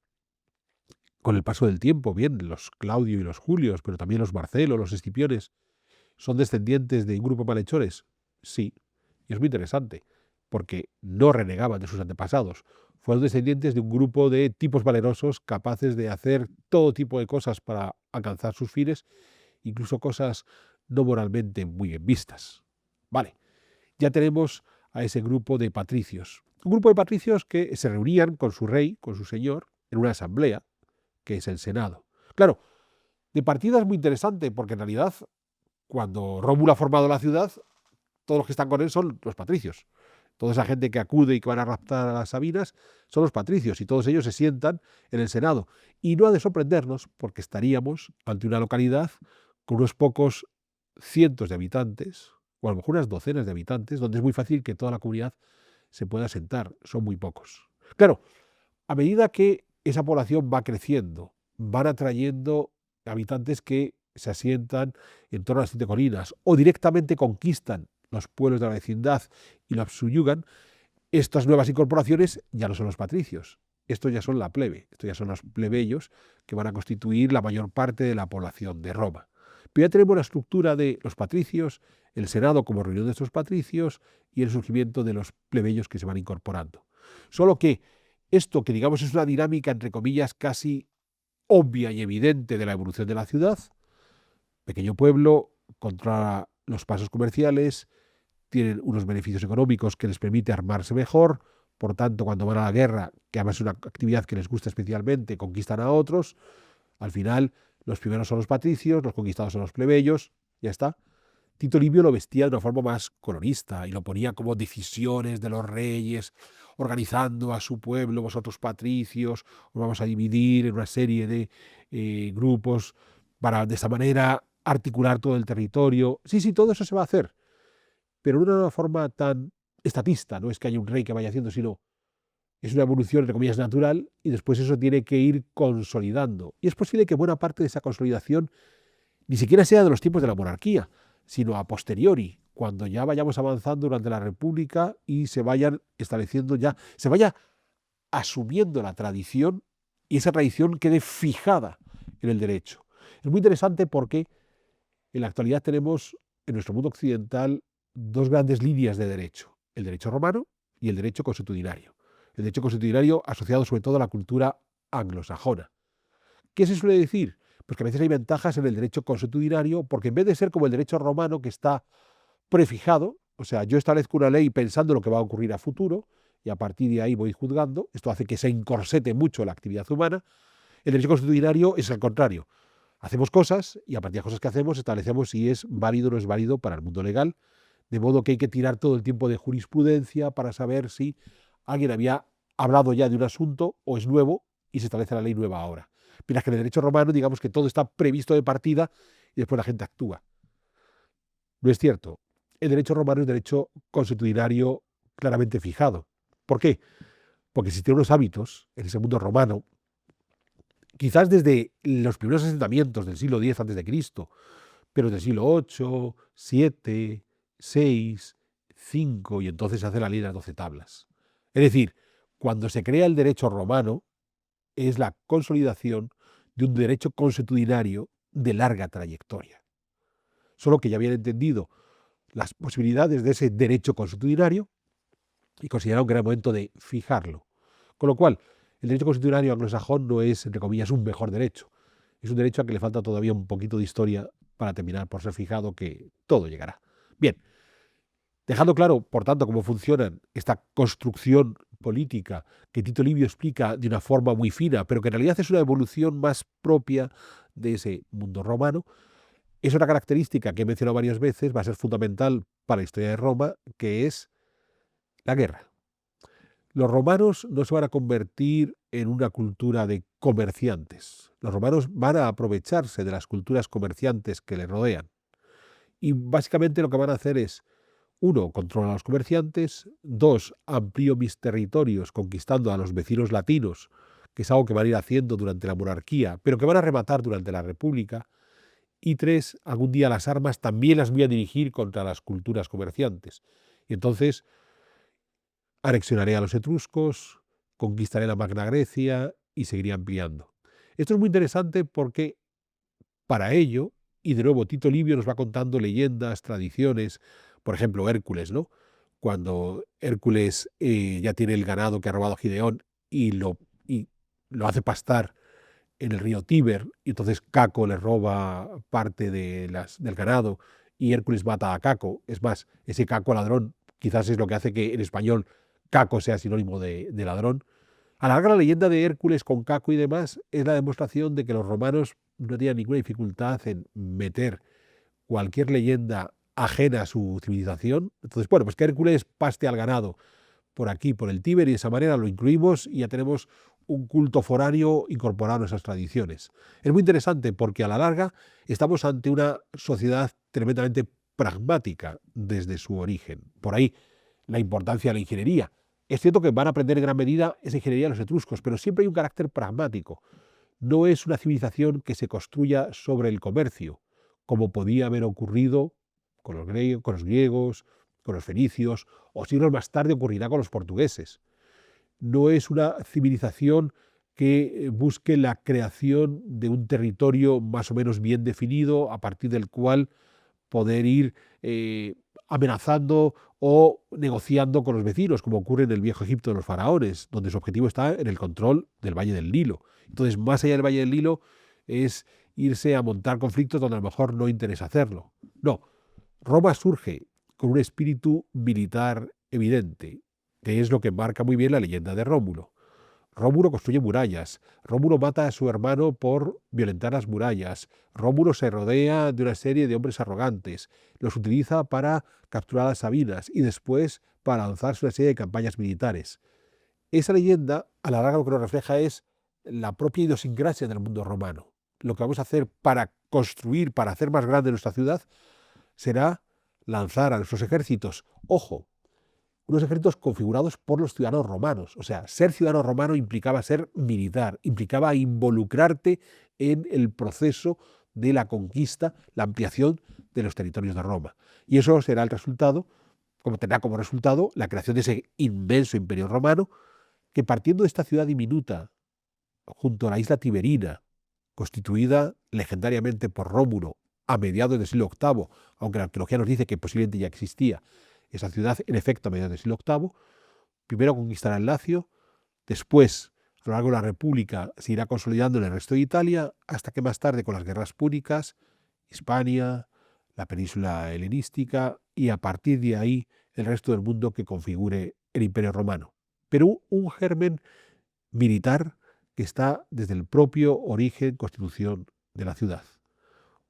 con el paso del tiempo, bien, los Claudio y los Julios, pero también los Marcelo, los Escipiones, ¿son descendientes de un grupo de malhechores? Sí, y es muy interesante, porque no renegaban de sus antepasados. Fueron descendientes de un grupo de tipos valerosos capaces de hacer todo tipo de cosas para alcanzar sus fines, incluso cosas no moralmente muy bien vistas. Vale, ya tenemos a ese grupo de patricios. Un grupo de patricios que se reunían con su rey, con su señor, en una asamblea, que es el Senado. Claro, de partida es muy interesante, porque en realidad, cuando Rómulo ha formado la ciudad, todos los que están con él son los patricios. Toda esa gente que acude y que van a raptar a las Sabinas son los patricios, y todos ellos se sientan en el Senado. Y no ha de sorprendernos, porque estaríamos ante una localidad con unos pocos cientos de habitantes, o a lo mejor unas docenas de habitantes, donde es muy fácil que toda la comunidad se pueda sentar. Son muy pocos. Claro, a medida que esa población va creciendo, van atrayendo habitantes que se asientan en torno a las 7 colinas o directamente conquistan los pueblos de la vecindad y los subyugan. Estas nuevas incorporaciones ya no son los patricios, estos ya son la plebe, estos ya son los plebeyos que van a constituir la mayor parte de la población de Roma. Pero ya tenemos la estructura de los patricios, el Senado como reunión de estos patricios y el surgimiento de los plebeyos que se van incorporando. Solo que esto, que digamos es una dinámica, entre comillas, casi obvia y evidente de la evolución de la ciudad, pequeño pueblo, controla los pasos comerciales, tienen unos beneficios económicos que les permite armarse mejor, por tanto, cuando van a la guerra, que además es una actividad que les gusta especialmente, conquistan a otros, al final los primeros son los patricios, los conquistados son los plebeyos, ya está. Tito Livio lo vestía de una forma más colorista y lo ponía como decisiones de los reyes, organizando a su pueblo, vosotros patricios, os vamos a dividir en una serie de grupos para de esta manera articular todo el territorio. Sí, sí, todo eso se va a hacer, pero no de una forma tan estatista, no es que haya un rey que vaya haciendo, sino es una evolución, entre comillas, natural, y después eso tiene que ir consolidando. Y es posible que buena parte de esa consolidación ni siquiera sea de los tiempos de la monarquía, sino a posteriori, cuando ya vayamos avanzando durante la República y se vayan estableciendo ya, se vaya asumiendo la tradición y esa tradición quede fijada en el derecho. Es muy interesante porque en la actualidad tenemos en nuestro mundo occidental dos grandes líneas de derecho, el derecho romano y el derecho consuetudinario. El derecho consuetudinario asociado sobre todo a la cultura anglosajona. ¿Qué se suele decir? Pues que a veces hay ventajas en el derecho consuetudinario porque en vez de ser como el derecho romano que está prefijado, o sea, yo establezco una ley pensando lo que va a ocurrir a futuro y a partir de ahí voy juzgando, esto hace que se encorsete mucho la actividad humana, el derecho consuetudinario es al contrario. Hacemos cosas y a partir de las cosas que hacemos establecemos si es válido o no es válido para el mundo legal, de modo que hay que tirar todo el tiempo de jurisprudencia para saber si alguien había hablado ya de un asunto o es nuevo y se establece la ley nueva ahora. Mientras que en el derecho romano, digamos que todo está previsto de partida y después la gente actúa. No es cierto. El derecho romano es un derecho consuetudinario claramente fijado. ¿Por qué? Porque existían unos hábitos en ese mundo romano, quizás desde los primeros asentamientos del siglo X a.C., pero del siglo VIII, VII, VI, V, y entonces se hace la ley de las 12 tablas. Es decir, cuando se crea el derecho romano, es la consolidación de un derecho consuetudinario de larga trayectoria. Solo que ya habían entendido las posibilidades de ese derecho consuetudinario y consideraron que era el momento de fijarlo. Con lo cual, el derecho consuetudinario anglosajón no es, entre comillas, un mejor derecho. Es un derecho a que le falta todavía un poquito de historia para terminar por ser fijado, que todo llegará. Bien, dejando claro, por tanto, cómo funciona esta construcción política que Tito Livio explica de una forma muy fina, pero que en realidad es una evolución más propia de ese mundo romano, es una característica que he mencionado varias veces, va a ser fundamental para la historia de Roma, que es la guerra. Los romanos no se van a convertir en una cultura de comerciantes. Los romanos van a aprovecharse de las culturas comerciantes que les rodean. Y básicamente lo que van a hacer es, uno, controlar a los comerciantes; dos, amplío mis territorios conquistando a los vecinos latinos, que es algo que van a ir haciendo durante la monarquía, pero que van a rematar durante la república; y tres, algún día las armas también las voy a dirigir contra las culturas comerciantes. Y entonces anexionaré a los etruscos, conquistaré la Magna Grecia y seguiré ampliando. Esto es muy interesante porque para ello, y de nuevo Tito Livio nos va contando leyendas, tradiciones, por ejemplo Hércules, ¿no? Cuando Hércules ya tiene el ganado que ha robado Gideón y lo hace pastar en el río Tíber, y entonces Caco le roba parte del ganado y Hércules mata a Caco. Es más, ese Caco ladrón quizás es lo que hace que en español Caco sea sinónimo de ladrón. A la larga, la leyenda de Hércules con Caco y demás es la demostración de que los romanos no tenían ninguna dificultad en meter cualquier leyenda ajena a su civilización. Entonces, bueno, pues que Hércules paste al ganado por aquí, por el Tíber, y de esa manera lo incluimos y ya tenemos un culto foráneo incorporado a esas tradiciones. Es muy interesante porque a la larga estamos ante una sociedad tremendamente pragmática desde su origen. Por ahí la importancia de la ingeniería. Es cierto que van a aprender en gran medida esa ingeniería los etruscos, pero siempre hay un carácter pragmático. No es una civilización que se construya sobre el comercio, como podía haber ocurrido con los griegos, con los fenicios, o siglos más tarde ocurrirá con los portugueses. No es una civilización que busque la creación de un territorio más o menos bien definido, a partir del cual poder ir amenazando o negociando con los vecinos, como ocurre en el viejo Egipto de los faraones, donde su objetivo está en el control del Valle del Nilo. Entonces, más allá del Valle del Nilo es irse a montar conflictos donde a lo mejor no interesa hacerlo. No, Roma surge con un espíritu militar evidente, que es lo que marca muy bien la leyenda de Rómulo. Rómulo construye murallas, Rómulo mata a su hermano por violentar las murallas, Rómulo se rodea de una serie de hombres arrogantes, los utiliza para capturar a las Sabinas y después para lanzarse una serie de campañas militares. Esa leyenda, a la larga, lo que nos refleja es la propia idiosincrasia del mundo romano. lo que vamos a hacer para construir, para hacer más grande nuestra ciudad, será lanzar a nuestros ejércitos, ojo, unos ejércitos configurados por los ciudadanos romanos. O sea, ser ciudadano romano implicaba ser militar, implicaba involucrarte en el proceso de la conquista, la ampliación de los territorios de Roma. Y eso será el resultado, como tendrá como resultado la creación de ese inmenso imperio romano, que partiendo de esta ciudad diminuta, junto a la isla Tiberina, constituida legendariamente por Rómulo a mediados del siglo VIII, aunque la arqueología nos dice que posiblemente ya existía esa ciudad, en efecto, a mediados del siglo VIII, primero conquistará el Lacio, después, a lo largo de la República, se irá consolidando en el resto de Italia, hasta que más tarde, con las guerras púnicas, Hispania, la península helenística, y a partir de ahí, el resto del mundo que configure el Imperio Romano. Pero un germen militar que está desde el propio origen, constitución de la ciudad.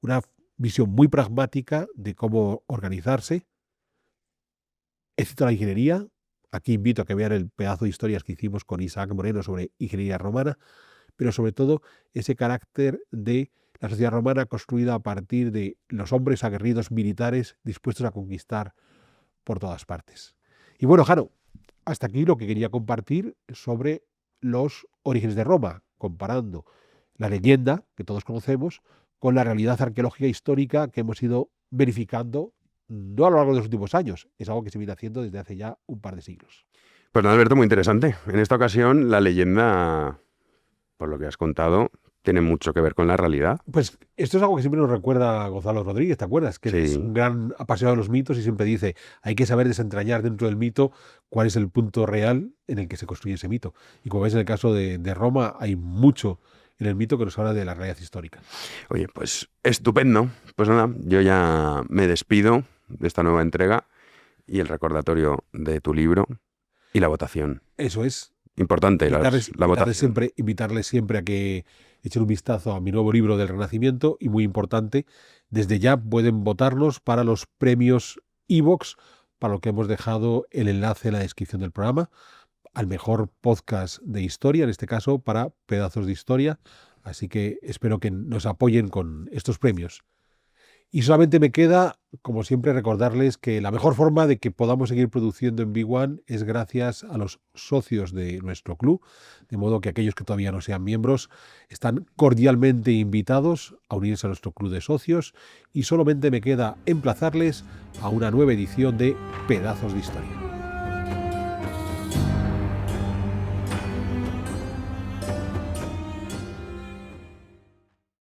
Una visión muy pragmática de cómo organizarse. He citado la ingeniería. Aquí invito a que vean el pedazo de historias que hicimos con Isaac Moreno sobre ingeniería romana, pero sobre todo ese carácter de la sociedad romana construida a partir de los hombres aguerridos militares dispuestos a conquistar por todas partes. Y bueno, Jano, hasta aquí lo que quería compartir sobre los orígenes de Roma, comparando la leyenda que todos conocemos con la realidad arqueológica histórica que hemos ido verificando no a lo largo de los últimos años, es algo que se viene haciendo desde hace ya un par de siglos. Pues nada, Alberto, muy interesante. En esta ocasión, la leyenda, por lo que has contado, tiene mucho que ver con la realidad. Pues esto es algo que siempre nos recuerda a Gonzalo Rodríguez, ¿te acuerdas? Que Sí. es un gran apasionado de los mitos y siempre dice, hay que saber desentrañar dentro del mito cuál es el punto real en el que se construye ese mito. Y como ves en el caso de Roma, hay mucho en el mito que nos habla de la realidad histórica. Oye, pues estupendo. Pues nada, yo ya me despido de esta nueva entrega y el recordatorio de tu libro y la votación. Eso es. Importante la votación. Invitarles siempre a que echen un vistazo a mi nuevo libro del Renacimiento y muy importante, desde ya pueden votarnos para los premios iVoox, para lo que hemos dejado el enlace en la descripción del programa, al mejor podcast de historia, en este caso para Pedazos de Historia. Así que espero que nos apoyen con estos premios. Y solamente me queda, como siempre, recordarles que la mejor forma de que podamos seguir produciendo en Big One es gracias a los socios de nuestro club, de modo que aquellos que todavía no sean miembros están cordialmente invitados a unirse a nuestro club de socios y solamente me queda emplazarles a una nueva edición de Pedazos de Historia.